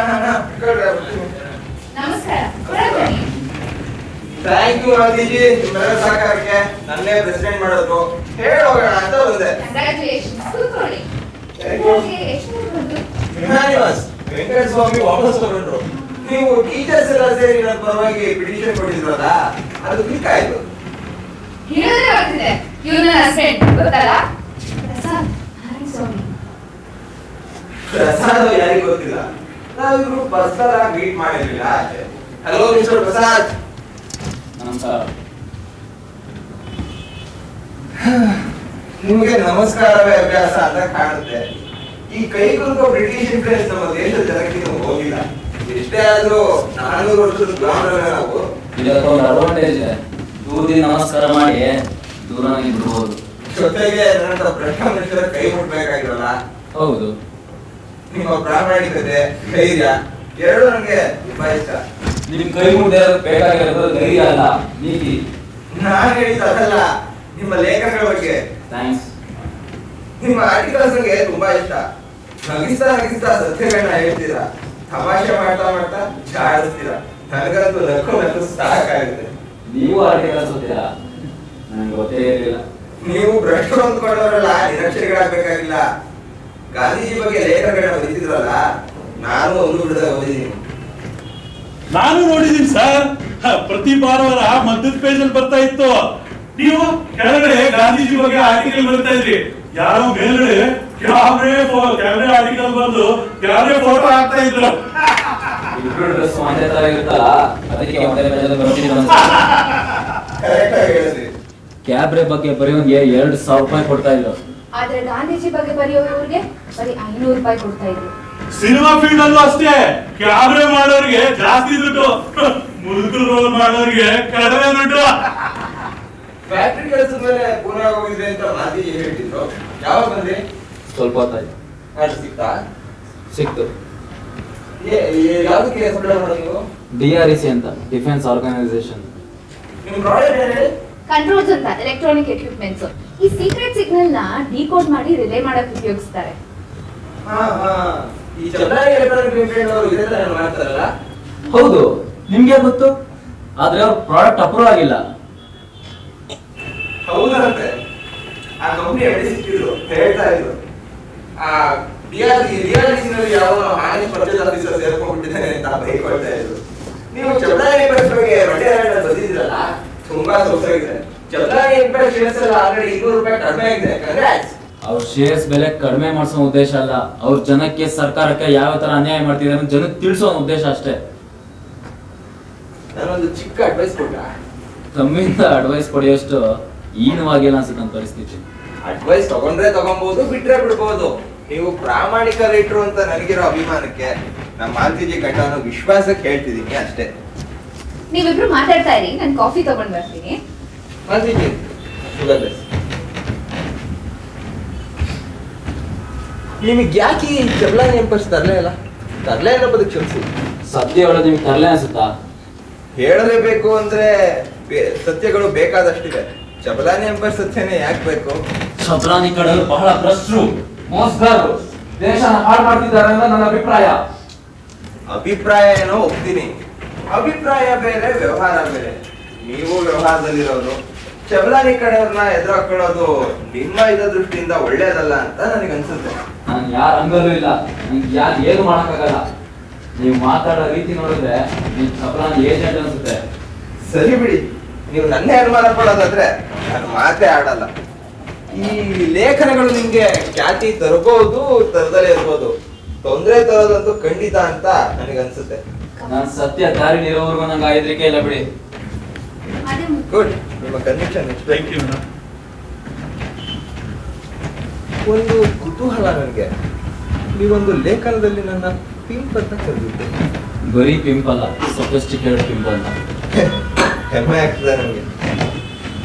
ನಮಸ್ಕಾರ. ಥ್ಯಾಂಕ್ ಯು ಮಾತಿಜಿ, ನಿಮ್ಮೆಲ್ಲ ಸಹಕಾರಕ್ಕೆ. ನನ್ನೇ ಪ್ರೆಸಿಡೆಂಟ್ ಮಾಡೋದು ಹೇಳೋಗೋಣ ಅಂತ ಬಂದೆ. ಕಂಗ್ರಾಚುಲೇಷನ್ಸ್. ಕೂತ್ಕೊಳ್ಳಿ. ವೆಂಕಟ ಸ್ವಾಮಿ ವಾಪಸ್ ತಗೊಂಡ್ರು. ನೀವು ಟೀಚರ್ಸ್ ಎಲ್ಲ ಸೇರಿ ನನ್ನ ಪರವಾಗಿ ಪಿಟಿಷನ್ ಕೊಟ್ಟಿದ್ರಲ್ಲ, ಅದು ಕ್ಲಿಕ್ ಆಯ್ತು. ಹೇಳಿದ್ರೆ ಬರ್ತಿದೆ. ಇವನ ಹಸ್ಬೆಂಡ್ ಗೊತ್ತಲ್ಲ, ಪ್ರಸಾದ್ ನಾರಾಯಣ ಸ್ವಾಮಿ. ಪ್ರಸಾದ್ ಯಾರಿಗೂ ಗೊತ್ತಿಲ್ಲ, ನಾವಿಬ್ರು ಪರ್ಸನಲ್ ಆಗಿ ಮೀಟ್ ಮಾಡಿರ್ಲಿಲ್ಲ ಅಷ್ಟೇ. Hello mister Prasad. ನಮಸ್ಕಾರ. ನಿಮಗೆ ನಮಸ್ಕಾರವೇ ಅಭ್ಯಾಸ ಅಂತ ಕಾಣುತ್ತೆ. ಈ ಕೈಗುರುಕ ಬ್ರಿಟಿಷ್ ಇನ್ಫ್ಲೂಯೆನ್ಸ್ ನಮ್ಮ ದೇಶದ ಜನಕ್ಕೆ ಹೋಗಿಲ್ಲ. ಎಷ್ಟೇ ಆದ್ರೂ 400 ವರ್ಷದ ಗ್ರಾಮಗಳನ್ನ ನಾವು. ಇದಕ್ಕೊಂದು ಅಡ್ವಾಂಟೇಜ್ ಇದೆ. ದೂರದಿಂದ ನಮಸ್ಕಾರ ಮಾಡಿ ದೂರನಾಗಿ ಬಿಡ್ಬೋದು. ಜೊತೆಗೆ ನನ್ನ ಪ್ರಥಮ ಮಿನಿಸ್ಟರ್ ಕೈ ಮುಟ್ಬೇಕಾಗಿರಲ್ಲ. ಹೌದು. ನಿಮ್ಮ ಪ್ರಾಮಾಣಿಕತೆ, ಧೈರ್ಯ ಎರಡು ನನಗೆ ತುಂಬಾ ಇಷ್ಟ. ನಿಮ್ ಕೈ ಮುಂದೆ ಬೇಕಾಗಿರೋದು ಧೈರ್ಯ ಅಲ್ಲ, ನೀತಿ. ನಾನು ಹೇಳಿದ್ದಲ್ಲ, ನಿಮ್ಮ ಲೇಖನಗಳ ಬಗ್ಗೆ. ಥ್ಯಾಂಕ್ಸ್. ನಿಮ್ಮ ಆರ್ಟಿಕಲ್ಸ್ ನನಗೆ ತುಂಬಾ ಇಷ್ಟ. ನಗಿಸ್ತಾ ಸತ್ಯಗಳನ್ನ ಹೇಳ್ತೀರಾ, ತಮಾಷೆ ಮಾಡ್ತಾ ಜಾಡಿಸ್ತೀರಾ. ನನಗಂತೂ ನಕ್ಕು ಸಾಕಾಗುತ್ತೆ. ನೀವು ಆರ್ಟಿಕಲ್ಸ್ ಓದ್ತೀರಾ? ನಂಗೆ ಗೊತ್ತೇ ಇರಲಿಲ್ಲ. ನೀವು ಭ್ರಷ್ಟರು ಅಂದ್ಕೊಂಡವರೆಲ್ಲ ನಿರಕ್ಷರಿಗಳಾಗಬೇಕಾಗಿಲ್ಲ. ಗಾಂಧೀಜಿ ಬಗ್ಗೆ ಲೇಖನಗಳನ್ನ ಬರೀತಿದ್ರಲ್ಲ, ನಾನು ಒಂದು ಬಿಡದ ಓದಿದ್ದೀನಿ. ನಾನು ನೋಡಿದೀನಿ ಸರ್, ಪ್ರತಿ ಭಾನುವಾರ ಮಧ್ಯದ ಪೇಜ್ ಅಲ್ಲಿ ಬರ್ತಾ ಇತ್ತು. ನೀವು ಕೆಳಗಡೆ ಗಾಂಧೀಜಿ ಬಗ್ಗೆ ಆರ್ಟಿಕಲ್ ಬರ್ತಾ ಇದ್ರಿ. ಯಾರೋ ಮೇಲ್ಗಡೆ ಕ್ಯಾಮ್ರೆ ಆರ್ಟಿಕಲ್ ಬಂದು ಕ್ಯಾಮ್ರೆ ಫೋಟೋ ಹಾಕ್ತಾ ಇದ್ರು. ಇಬ್ರು ಡ್ರೆಸ್ ಒಂದೇ ತರ ಇರುತ್ತಲ್ಲ, ಅದಕ್ಕೆ ಒಂದೇ ಪೇಜಲ್ಲಿ ಬರ್ತಿದ್ರು ಅಂತ. ಕರೆಕ್ಟ್ ಆಗಿ ಹೇಳಿದ್ರಿ. ಕ್ಯಾಬ್ರೆ ಬಗ್ಗೆ ಬರೆಯೋನ್ಗೆ 2,000 ರೂಪಾಯಿ ಕೊಡ್ತಾ ಇದ್ರು. ಆದ್ರೆ ಗಾಂಧೀಜಿ ಬಗ್ಗೆ ಬರೆಯೋರಿಗೆ ಬರೀ 500 ರೂಪಾಯಿ ಕೊಡ್ತಾ ಇದ್ರು. ಸಿನಿಮಾ ಫೀಲ್ಡ್ ಅಲ್ಲೂ ಅಷ್ಟೇ, ಕ್ಯಾಮ್ರೆ ಮಾಡೋರಿಗೆ ಜಾಸ್ತಿ ದುಡ್ಡು, ಮುದುಕರು ರೋಲ್ ಮಾಡೋರಿಗೆ ಕಡಿಮೆ ದುಡ್ಡು. ಫ್ಯಾಕ್ಟ್ರಿ ಕೆಲಸದ ಮೇಲೆ ಪುನಃ ಹೋಗಿದ್ರೆ ಅಂತ ಗಾಂಧೀಜಿ ಹೇಳ್ತಿದ್ರು. ಯಾವಾಗ ಬಂದ್ರಿ? ಸ್ವಲ್ಪ ಹೊತ್ತಾಯ್ತು. ಅದು ಸಿಕ್ತಾ? ಸಿಕ್ತು. ಯಾವ್ದಕ್ಕೆ ಸಪ್ಲೈ ಮಾಡೋದು ನೀವು? DREC ಅಂತ, ಡಿಫೆನ್ಸ್ ಆರ್ಗನೈಸೇಷನ್. ನಿಮ್ಮ ಪ್ರಾಡಕ್ಟ್ ಏನು ಹೇಳಿ? ಕಂಟ್ರೋಲ್ಸ್ ಅಂತ, ಎಲೆಕ್ಟ್ರಾನಿಕ್ ಎಕ್ವಿಪ್ಮೆಂಟ್ಸ್. ಈ ಸೀಕ್ರೆಟ್ ಸಿಗ್ನಲ್ ನ ಡಿಕೋಡ್ ಮಾಡಿ ರಿಲೇ ಮಾಡಕ್ಕೆ ಉಪಯೋಗಿಸ್ತಾರೆ. ಈ ಚೆನ್ನಾಗಿ ಎಲೆಕ್ಟ್ರಾನಿಕ್ ಎಕ್ವಿಪ್ಮೆಂಟ್ ಅವರು ಇದೇ ತರ ಮಾಡ್ತಾರಲ್ಲ? ಹೌದು. ನಿಮ್ಗೆ ಗೊತ್ತು? ಆದ್ರೆ ಅವ್ರ ಪ್ರಾಡಕ್ಟ್ ಅಪ್ರೂವ್ ಆಗಿಲ್ಲ. ಹೌದಂತೆ. ಆ ಕಂಪನಿ ಎಲ್ಲಿ ಸಿಕ್ಕಿದ್ರು ಹೇಳ್ತಾ ಇದ್ರು. ಆ DRDC ನಲ್ಲಿ ಯಾವ ಹಾನಿ ಪರ್ಚೇಸ್ ಆಫೀಸರ್ ಸೇರ್ಕೊಂಡ್ಬಿಟ್ಟಿದ್ದಾನೆ ಅಂತ ಬೈಕೊಳ್ತಾ ಇದ್ರು. ನೀವು ಚಪ್ಲಾಯಿ ಇಂಪ್ರೆಸ್ ಬಗ್ಗೆ ಮಂಡ್ಯ ಬಂದಿದ್ರಲ್ಲ, ತುಂಬಾ ಸೊಗಸಾಗಿದೆ. ಚಪ್ಲಾಯಿ ಇಂಪ್ರೆಸ್ ಶೇರ್ಸ್ ಎಲ್ಲ ಆಲ್ರೆಡಿ 200 ರೂಪಾಯಿ ಕಡಿಮೆ ಆಗಿದೆ. ಕಂಗ್ರಾಟ್ಸ್. ಅವ್ರ ಶೇರ್ಸ್ ಬೆಲೆ ಕಡಿಮೆ ಮಾಡಿಸೋ ಉದ್ದೇಶ ಅಲ್ಲ, ಅವ್ರ ಜನಕ್ಕೆ ಸರ್ಕಾರಕ್ಕೆ ಯಾವ ತರ ಅನ್ಯಾಯ ಮಾಡ್ತಿದ್ದಾರೆ ಜನಕ್ಕೆ ತಿಳಿಸೋ ಉದ್ದೇಶ ಅಷ್ಟೇ. ನಾನೊಂದು ಚಿಕ್ಕ ಅಡ್ವೈಸ್ ಕೊಟ್ಟ. ತಮ್ಮಿಂದ ಅಡ್ವೈಸ್ ಪಡೆಯೋಷ್ಟು ಈನವಾಗಿಲ್ಲ ಅನ್ಸುತ್ತೆ ನನ್ನ ಪರಿಸ್ಥಿತಿ. ಅಡ್ವೈಸ್ ತಗೊಂಡ್ರೆ ತಗೊಬಹುದು, ಬಿಟ್ರೆ ಬಿಡ್ಬೋದು. ನೀವು ಪ್ರಾಮಾಣಿಕ ರೈಟ್ರು ಅಂತ ನನಗಿರೋ ಅಭಿಮಾನಕ್ಕೆ ನಮ್ಮ ಮಾಲ್ತಿಜಿ ಗಂಡ ಅನ್ನೋ ವಿಶ್ವಾಸಕ್ಕೆ ಹೇಳ್ತಿದ್ದೀನಿ ಅಷ್ಟೇ. ನೀವಿಬ್ರು ಮಾತಾಡ್ತಾ ಇರಿ, ನಾನು ಕಾಫಿ ತಗೊಂಡ್ ಬರ್ತೀನಿ. ಮಾಲ್ತಿಜಿ ಶುಗರ್ಲೆಸ್. ನಿಮಗೆ ಯಾಕೆ ಈ ಜಬ್ಲಾನಿ ಎಂಪರ್ಸ್ ತರಲೇ ಇಲ್ಲ? ತರಲೇ ಇಲ್ಲ ಬದುಕು ಕ್ಷಮಿಸಿ. ಸದ್ಯ ಹೇಳೋದು ನಿಮ್ಗೆ ತರಲೆ ಅನ್ಸುತ್ತಾ? ಹೇಳಲೇಬೇಕು ಅಂದ್ರೆ ಸತ್ಯಗಳು ಬೇಕಾದಷ್ಟಿವೆ. ಜಬಲಾನಿ ಎಂಪರ್ ಸತ್ಯನೇ ಯಾಕೆ ಬೇಕು? ಶಬ್ರಾನಿ ಕಡೆಯವರು ಬಹಳ ಭ್ರಷ್ಟರು, ಮೋಸಗಾರರು, ದೇಶನ ಹಾಳು ಮಾಡ್ತಿದ್ದಾರೆ ಅಂತ ನನ್ನ ಅಭಿಪ್ರಾಯ. ಅಭಿಪ್ರಾಯ ಏನೋ ಒಪ್ತೀನಿ, ಅಭಿಪ್ರಾಯ ಬೇರೆ ವ್ಯವಹಾರ ಬೇರೆ. ನೀವು ವ್ಯವಹಾರದಲ್ಲಿರೋರು, ಜಬಲಾನಿ ಕಡೆಯವ್ರನ್ನ ಎದುರಾಕೊಳ್ಳೋದು ನಿಮ್ಮ ದೃಷ್ಟಿಯಿಂದ ಒಳ್ಳೇದಲ್ಲ ಅಂತ ನನಗೆ ಅನ್ಸುತ್ತೆ. ನಾನು ಯಾರ ಅಂಗಲ್ಲೂ ಇಲ್ಲ, ನಂಗೆ ಯಾರು ಏನು ಮಾಡಕ್ಕಾಗಲ್ಲ. ನೀವು ಮಾತಾಡೋ ರೀತಿ ನೋಡಿದ್ರೆ ನೀವು ಶಬ್ರಾನಿ ಏಜೆಂಟ್ ಅನ್ಸುತ್ತೆ. ಸರಿ ಬಿಡಿ, ನೀವು ನನ್ನೇ ಅನುಮಾನ ಪಡೋದಾದ್ರೆ ನಾನು ಮಾತೇ ಆಡಲ್ಲ. ಈ ಲೇಖನಗಳು ನಿಮ್ಗೆ ಖ್ಯಾತಿ ತರಬಹುದು, ತರದಲ್ಲೇ ಇರ್ಬೋದು. ತೊಂದರೆ ತರೋದಂತೂ ಖಂಡಿತ ಅಂತ ನನಗನ್ಸುತ್ತೆ. ನಾನು ಸತ್ಯ ದಾರಿ ಇರೋವರೆಗೂ ನಂಗೆ ಹೆದರಿಕೆ ಇಲ್ಲ ಬಿಡಿ. ಅದೇ ಗುಡ್, ನಿಮ್ಮ ಕನ್ವಿಕ್ಷನ್ ಥ್ಯಾಂಕ್ ಯು ಮೇಡಮ್. ಒಂದು ಕುತೂಹಲ ನನಗೆ. ನೀವೊಂದು ಲೇಖನದಲ್ಲಿ ನನ್ನ ಪಿಂಪ್ ಅಂತ ಕರೆದಿದ್ದೆ. ಬರೀ ಪಿಂಪಲ್ಲ, ಸೊಫಿಸ್ಟಿಕೇಟೆಡ್ ಪಿಂಪಲ್ ಅಂತ. ಹೆಮ್ಮೆ ಆಗ್ತದೆ ನನಗೆ.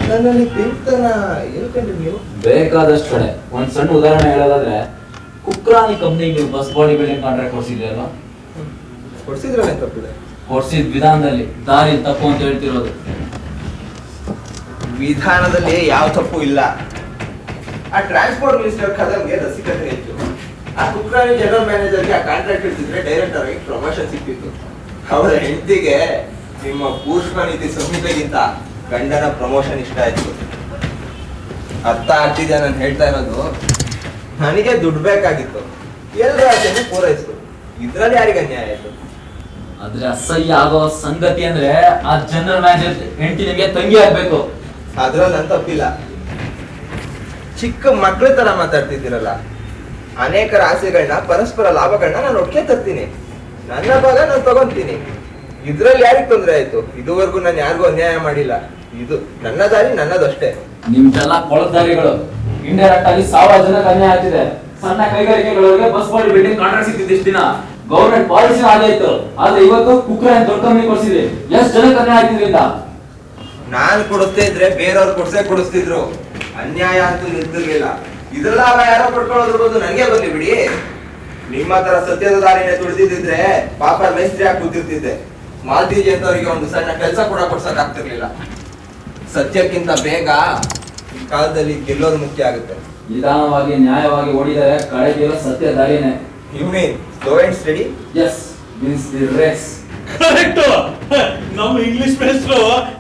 ನನ್ನಲ್ಲಿ ಪಿಂಪ್ತನ ಏನು ಕಂಡ್ರಿ ನೀವು? ಬೇಕಾದಷ್ಟು ಕಡೆ. ಒಂದ್ ಸಣ್ಣ ಉದಾಹರಣೆ ಹೇಳೋದಾದ್ರೆ, ಕುಕ್ರಾನಿ ಕಂಪ್ನಿಗೆ ನೀವು ಬಸ್ ಬಾಡಿ ಬಿಲ್ಡಿಂಗ್ ಕಾಂಟ್ರಾಕ್ಟ್ ಕೊಡ್ಸಿದ್ರಲ್ಲ, ಕೊಡ್ಸಿದ್ರಲ್ಲ ತಪ್ಪಿದೆ. ಕೊಡ್ಸಿದ ವಿಧಾನದಲ್ಲಿ ದಾರಿ ತಪ್ಪು ಅಂತ ಹೇಳ್ತಿರೋದು. ವಿಧಾನದಲ್ಲಿ ಯಾವ ತಪ್ಪು ಇಲ್ಲ. ಆ ಟ್ರಾನ್ಸ್ಪೋರ್ಟ್ ಮಿನಿಸ್ಟರ್ ಖದಮ್ಗೆ ರಸಿಕತೆ ಹೆಚ್ಚು. ಆ ಕುಕ್ರಾನಿ ಜನರಲ್ ಮ್ಯಾನೇಜರ್ಗೆ ಆ ಕಾಂಟ್ರಾಕ್ಟ್ ಇರ್ತಿದ್ರೆ ಡೈರೆಕ್ಟರ್ ಆಗಿ ಪ್ರಮೋಷನ್ ಸಿಕ್ತಿತ್ತು. ಅವರ ಹೆಂಡತಿಗೆ ನಿಮ್ಮ ಪೂಷ್ಣ ನೀತಿ ಸಂಹಿತೆಗಿಂತ ಗಂಡನ ಪ್ರಮೋಷನ್ ಇಷ್ಟ ಆಯ್ತು. ಅರ್ಥ ಆಗ್ತಿದೆ ನಾನು ಹೇಳ್ತಾ ಇರೋದು. ನನಗೆ ದುಡ್ಡು ಬೇಕಾಗಿತ್ತು, ಎಲ್ಲರ ಆಸೆನೂ ಪೂರೈಸಿತು. ಇದ್ರಲ್ಲಿ ಯಾರಿಗೆ ಅನ್ಯಾಯ ಆಯ್ತು? ಆದ್ರೆ ಅಸಹ್ಯ ಆಗೋ ಸಂಗತಿ ಅಂದ್ರೆ ಆ ಜನರಲ್ ಮ್ಯಾನೇಜರ್ ಹೆಂಡತಿ ನಿಮಗೆ ತಂಗಿ ಆಗ್ಬೇಕು. ಅದ್ರಲ್ಲಿ ನನ್ ತಪ್ಪಿಲ್ಲ. ಚಿಕ್ಕ ಮಕ್ಳ ತರ ಮಾತಾಡ್ತಿದ್ದೀರಲ್ಲ. ಅನೇಕರ ಆಸೆಗಳನ್ನ, ಪರಸ್ಪರ ಲಾಭಗಳನ್ನ ನಾನು ಒಟ್ಟಿಗೆ ತರ್ತೀನಿ. ನನ್ನ ಭಾಗ ನಾನು ತಗೊಂತೀನಿ. ಇದ್ರಲ್ಲಿ ಯಾರಿಗ್ ತೊಂದ್ರೆ ಆಯ್ತು? ಇದುವರೆಗೂ ನಾನು ಯಾರಿಗೂ ಅನ್ಯಾಯ ಮಾಡಿಲ್ಲ. ಇದು ನನ್ನ ದಾರಿ, ನನ್ನದಷ್ಟೇ. ನಿಮ್ದೆಲ್ಲ ಕೊಳದಾರಿಗಳು. ಇಂಡೈರೆಕ್ಟ್ ಆಗಿ 1000 ಜನಕ್ಕೆ ಅನ್ಯಾಯ ಆಗ್ತಿದೆ. ಸಣ್ಣ ಕೈಗಾರಿಕೆಗಳವರಿಗೆ ಬಸ್ ಬಾಡಿ ಬಿಲ್ಡಿಂಗ್ ಕಾಂಟ್ರಾಕ್ಟ್ ಸಿಕ್ತಿದ್ದು ಇಷ್ಟು ದಿನ. ಗೌರ್ಮೆಂಟ್ ಪಾಲಿಸಿ ಆಗಾಯ್ತು. ಆದ್ರೆ ಇವತ್ತು ಕುಕ್ರಾನ್ ದೊಡ್ಡ ಕಂಪನಿ ಕೊಡ್ಸಿದೆ. ಎಷ್ಟು ಜನಕ್ಕೆ ಅನ್ಯಾಯ ಆಗ್ತಿದ್ರಿಂದ? ನಾನು ಕೊಡಿಸ್ತಾ ಇದ್ರೆ ಬೇರೆಯವ್ರು ಕೊಡಿಸ್ತಿದ್ರು. ಅನ್ಯಾಯ ಅಂತೂ ನಿಂತಿರ್ಲಿಲ್ಲ. ಇದ್ರ ಲಾಭ ಯಾರೋ ಪಡ್ಕೊಳ್ಳೋದ್ರ ಬದಲು ನನಗೆ ಬರ್ಲಿ ಬಿಡಿ. ನಿಮ್ಮ ತರ ಸತ್ಯದ ದಾರಿನೇ ತುಳಿದಿದ್ರೆ ಪಾಪ ಮೇಸ್ತ್ರಿ ಆಗಿ ಕೂತಿರ್ತಿದ್ದೆ. ಮಾಲ್ತೀಜಿ ಅಂತವರಿಗೆ ಒಂದು ಸಣ್ಣ ಕೆಲಸ ಕೂಡ ಕೊಡ್ಸಕ್ ಆಗ್ತಿರ್ಲಿಲ್ಲ. ಸತ್ಯಕ್ಕಿಂತ ಬೇಗ ಈ ಕಾಲದಲ್ಲಿ ಗೆಲ್ಲೋದು ಮುಖ್ಯ ಆಗುತ್ತೆ. ನಿಧಾನವಾಗಿ ನ್ಯಾಯವಾಗಿ ಓಡಿದರೆ ಕಡೆಗಿರೋ ಸತ್ಯ ದಾರಿನೇ. You mean slow and steady? Yes, means the race. Correct. ನಮ್ಮ ಇಂಗ್ಲಿಷ್ ಮೇಸ್ಟ್ರು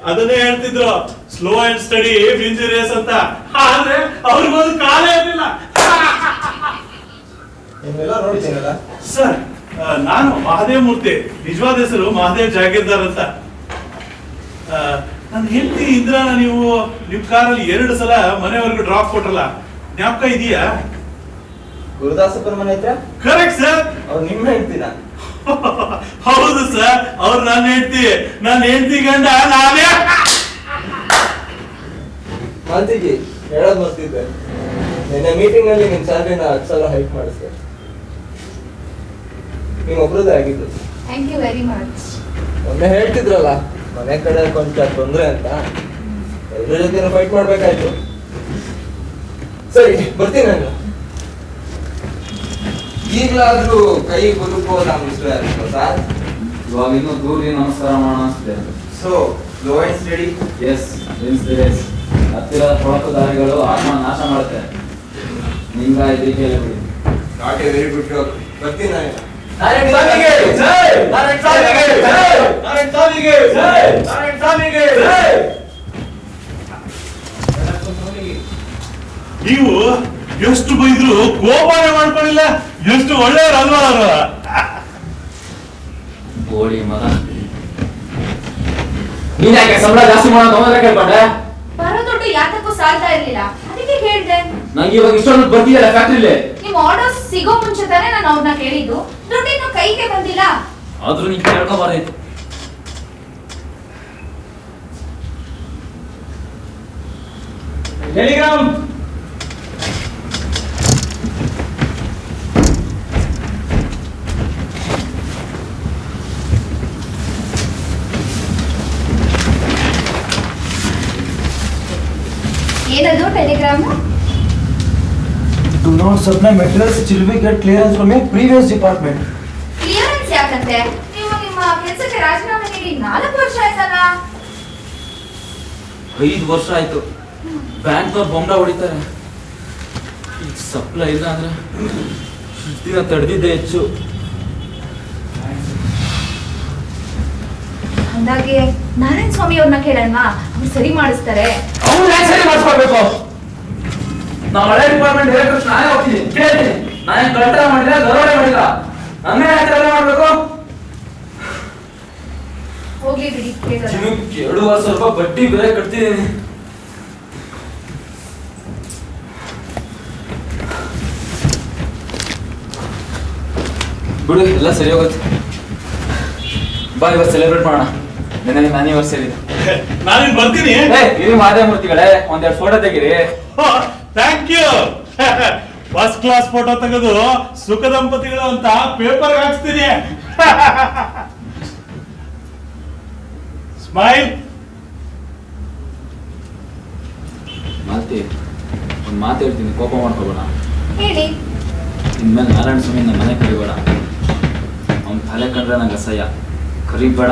ಅದನ್ನೇ ಹೇಳ್ತಿದ್ರು, slow and steady wins the race ಅಂತ. ಆದ್ರೆ ಅವ್ರಿಗೊಂದು ಕಾಲ ಇರಲಿಲ್ಲ. ನಿಮ್ಮೆಲ್ಲ ನೋಡ್ತೀನಲ್ಲ ಸರ್, ನಾನು ಮಹಾದೇವ್ ಮೂರ್ತಿ. ನಿಜವಾದ ಹೆಸರು ಮಹಾದೇವ್ ಜಾಗೀರ್ದಾರ್ ಅಂತ. ನನ್ನ ಹೆಂಡತಿ ಇಂದ್ರಾನ ನೀವು ನಿಮ್ ಕಾರಲ್ಲಿ 2 ಸಲ ಮನೆವರೆಗೂ ಡ್ರಾಪ್ ಕೊಟ್ರಲ್ಲ, ಜ್ಞಾಪಕ ಇದೆಯಾ? ಗುರುದಾಸಪ್ಪನ ಮನೆ ಹತ್ರ? Correct sir. ಅವ್ರು ನಿಮ್ಮ ಹೇಳ್ತೀನ? ಹೌದು ಸರ್, ಅವ್ರು ನನ್ನ ಹೆಂಡತಿ ಗಂಡ ನಾನೇ. ಮಾಲ್ತಿಜಿ ಹೇಳೋದ್ ಮರ್ತಿದ್ದೆ. ನಿನ್ನೆ ಮೀಟಿಂಗ್ ನಲ್ಲಿ ನಿಮ್ ಸ್ಯಾಲರಿನ 10,000 ಹೈಕ್ ಮಾಡಿಸ್ದೆ. ನೀವು ಒಬ್ರದೇ ಆಗಿದ್ದು. Thank you very much. ಒಮ್ಮೆ ಹೇಳ್ತಿದ್ರಲ್ಲ ಮನೆ ಕಡೆ ಕೊಂಚ ತೊಂದ್ರೆ ಅಂತ, ಎಲ್ಲರ ಜೊತೆ ಫೈಟ್ ಮಾಡ್ಬೇಕಾಯ್ತು. ಸರಿ, ಬರ್ತೀನಿ ನಾನು. ಈಗಲಾದ್ರೂ ಕೈ ಗುರುಕೋದ ಮಿಸ್ಟರ್ ಸರ್. ಇವಾಗ ಇನ್ನೂ ದೂರಿ ನಮಸ್ಕಾರ ಮಾಡೋಣ ಅನ್ಸುತ್ತೆ. So slow and steady? Yes, means the race. ಹತ್ತಿರದ ಕೊಳಕು ದಾರಿಗಳು ಆತ್ಮ ನಾಶ ಮಾಡುತ್ತೆ. ನಿಂಗ ಇದಕ್ಕೆ ಬಿಡಿ. Not a very good job. ಬರ್ತೀನಿ ನಾನು. ನಾರಾಯಣ ಸ್ವಾಮಿಗೆ ಜೈ! ನಾರಾಯಣ ಸ್ವಾಮಿಗೆ ಜೈ! ನಾರಾಯಣ ಸ್ವಾಮಿಗೆ ಜೈ! ನಾರಾಯಣ ಸ್ವಾಮಿಗೆ ಜೈ! ನೀವು ಎಷ್ಟು ಬೈದ್ರು ಕೋಪನೆ ಮಾಡ್ಕೊಳ್ಳಿಲ್ಲ. ಎಷ್ಟು ಒಳ್ಳೆಯವ್ರಲ್ವಾ ಅವರು? ಗೋಳಿ ಮಗ, ನೀನ್ ಯಾಕೆ ಸಂಬಳ ಜಾಸ್ತಿ ಮಾಡೋದು ಅವನ ಕೇಳ್ಕೊಂಡೆ? ಬರೋ ದುಡ್ಡು ಯಾತಕ್ಕೂ ಸಾಲ್ತಾ ಇರ್ಲಿಲ್ಲ, ಅದಕ್ಕೆ ಕೇಳಿದೆ. ನಂಗೆ ಇವಾಗ ಇಷ್ಟೊಂದು ಬರ್ತಿದೆಯಲ್ಲ ಫ್ಯಾಕ್ಟ್ರಿಲಿ. ನಿಮ್ ಆರ್ಡರ್ಸ್ ಸಿಗೋ ಮುಂಚೆ ತಾನೇ ನಾನು ಅವ್ರನ್ನ ಕೇಳಿದ್ದು. ದುಡ್ಡಿನ್ನು ಕೈಗೆ ಬಂದಿಲ್ಲ. ಆದ್ರೂ ನೀನ್ ಕೇಳ್ಕೊಬಾರ್ದಿತ್ತು. ಟೆಲಿಗ್ರಾಮ್. ಏನದು Telegram? Do not supply materials which will be get clearance from your previous department. Clearance ಯಾಕಂತೆ? ನೀವು ನಿಮ್ಮ ಕೆಲಸಕ್ಕೆ ರಾಜೀನಾಮೆ ನೀಡಿ 4 ವರ್ಷ ಆಯ್ತಲ್ಲ. 5 ವರ್ಷ ಆಯ್ತು. ಬ್ಯಾಂಕ್ನವ್ರು ಬೊಂಬ ಹೊಡಿತಾರೆ. ಈಗ ಸಪ್ಲೈ ಇಲ್ಲ ಅಂದ್ರೆ ದಿನ ತಡೆದಿದ್ದೆ ಹೆಚ್ಚು. ಹಾಗಾಗಿ ನಾರಾಯಣ ಸ್ವಾಮಿ ಅವ್ರನ್ನ ಕೇಳೋಣ, ಅವ್ರು ಸರಿ ಮಾಡಿಸ್ತಾರೆ. ಅವ್ರು ಯಾಕೆ ಸರಿ ಮಾಡಿಸ್ಕೊಳ್ಬೇಕು? ನಾವು ಹಳೆ ಡಿಪಾರ್ಟ್ಮೆಂಟ್ ಡೈರೆಕ್ಟರ್ ನಾನೇ ಹೋಗ್ತೀನಿ, ಕೇಳ್ತೀನಿ. ನಾನೇ ಕಳ್ತನ ಮಾಡಿಲ್ಲ, ದರೋಡೆ ಮಾಡಿಲ್ಲ, ನನ್ನೇ ಯಾಕೆ ತಲೆ ಮಾಡ್ಬೇಕು? ಹೋಗ್ಲಿ ಬಿಡಿ, ಕೇಳೋಣ. ದಿನಕ್ಕೆ 2,000 ರೂಪಾಯಿ ಬಡ್ಡಿ ಬೇರೆ ಕಟ್ತಿದ್ದೀನಿ. ಬಿಡು, ಎಲ್ಲ ಸರಿ ಹೋಗುತ್ತೆ. ಬಾ, ಇವತ್ತು ಸೆಲೆಬ್ರೇಟ್ ಮಾಡೋಣ. ನಿನ್ನೆ ಆನಿವರ್ಸರಿ. ನಾನಿನ್ ಬರ್ತೀನಿ. ಇರಿ ಮಾದೇ ಮೂರ್ತಿಗಳೇ, ಒಂದೆರಡು ಫೋಟೋ ತೆಗೀರಿ. Thank you. First class photo ತೆಗೆದು ಸುಖ ದಂಪತಿಗಳು ಅಂತ ಪೇಪರ್ ಹಾಕ್ಸ್ತೀನಿ. ಸ್ಮೈಲ್. ಮಾತಿ, ಒಂದು ಮಾತು ಹೇಳ್ತೀನಿ, ಕೋಪ ಮಾಡ್ಕೋಬೇಡ. ಹೇಳಿ. ಇನ್ಮೇಲೆ ನಾರಾಯಣ ಸ್ವಾಮಿ ನಮ್ಮ ಮನೆ ಕರಿಬೇಡ. ಅವ್ನ ತಲೆ ಕಂಡ್ರೆ ನಂಗೆ ಅಸಹ್ಯ. ಕರಿಬೇಡ.